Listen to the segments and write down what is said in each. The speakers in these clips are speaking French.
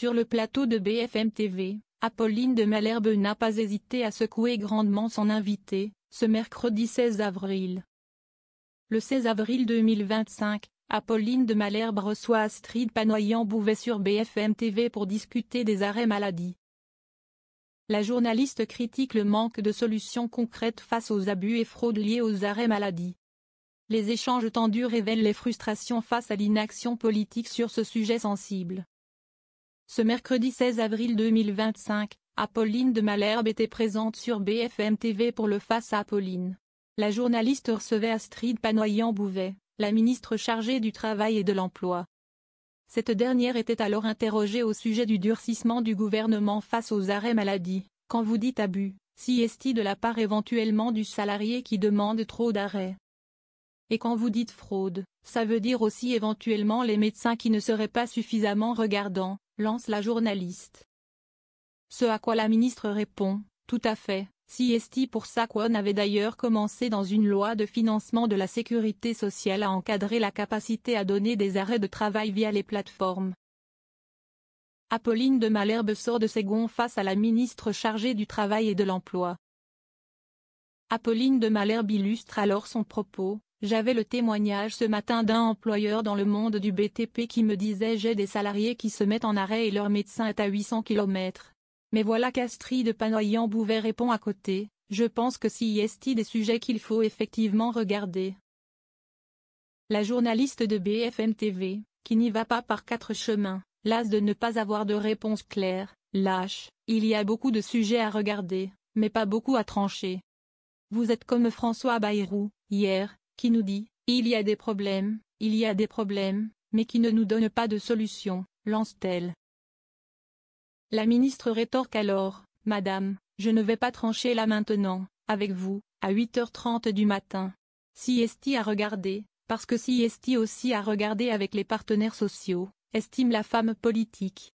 Sur le plateau de BFM TV, Apolline de Malherbe n'a pas hésité à secouer grandement son invité, ce mercredi 16 avril. Le 16 avril 2025, Apolline de Malherbe reçoit Astrid Panoyan-Bouvet sur BFM TV pour discuter des arrêts maladie. La journaliste critique le manque de solutions concrètes face aux abus et fraudes liés aux arrêts maladie. Les échanges tendus révèlent les frustrations face à l'inaction politique sur ce sujet sensible. Ce mercredi 16 avril 2025, Apolline de Malherbe était présente sur BFM TV pour le Face à Apolline. La journaliste recevait Astrid Panoyan-Bouvet, la ministre chargée du Travail et de l'Emploi. Cette dernière était alors interrogée au sujet du durcissement du gouvernement face aux arrêts maladie. Quand vous dites abus, s'y est-il de la part éventuellement du salarié qui demande trop d'arrêts? Et quand vous dites fraude, ça veut dire aussi éventuellement les médecins qui ne seraient pas suffisamment regardants, lance la journaliste. Ce à quoi la ministre répond, tout à fait, si est pour ça qu'on avait d'ailleurs commencé dans une loi de financement de la sécurité sociale à encadrer la capacité à donner des arrêts de travail via les plateformes. Apolline de Malherbe sort de ses gonds face à la ministre chargée du Travail et de l'Emploi. Apolline de Malherbe illustre alors son propos. J'avais le témoignage ce matin d'un employeur dans le monde du BTP qui me disait j'ai des salariés qui se mettent en arrêt et leur médecin est à 800 km. Mais voilà qu'Astrid Panoyan-Bouvet répond à côté, je pense que s'il y a des sujets qu'il faut effectivement regarder. La journaliste de BFM TV, qui n'y va pas par quatre chemins, lasse de ne pas avoir de réponse claire, lâche, il y a beaucoup de sujets à regarder, mais pas beaucoup à trancher. Vous êtes comme François Bayrou, hier, qui nous dit « il y a des problèmes, mais qui ne nous donne pas de solution », lance-t-elle. La ministre rétorque alors « Madame, je ne vais pas trancher là maintenant, avec vous, à 8h30 du matin. Si est-il à regarder, parce que si est-il aussi à regarder avec les partenaires sociaux, estime la femme politique. »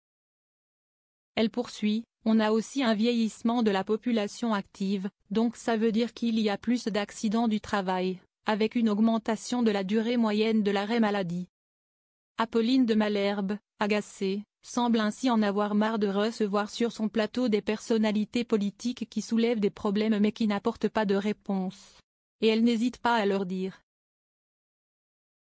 Elle poursuit, on a aussi un vieillissement de la population active, donc ça veut dire qu'il y a plus d'accidents du travail, avec une augmentation de la durée moyenne de l'arrêt maladie. Apolline de Malherbe, agacée, semble ainsi en avoir marre de recevoir sur son plateau des personnalités politiques qui soulèvent des problèmes mais qui n'apportent pas de réponse. Et elle n'hésite pas à leur dire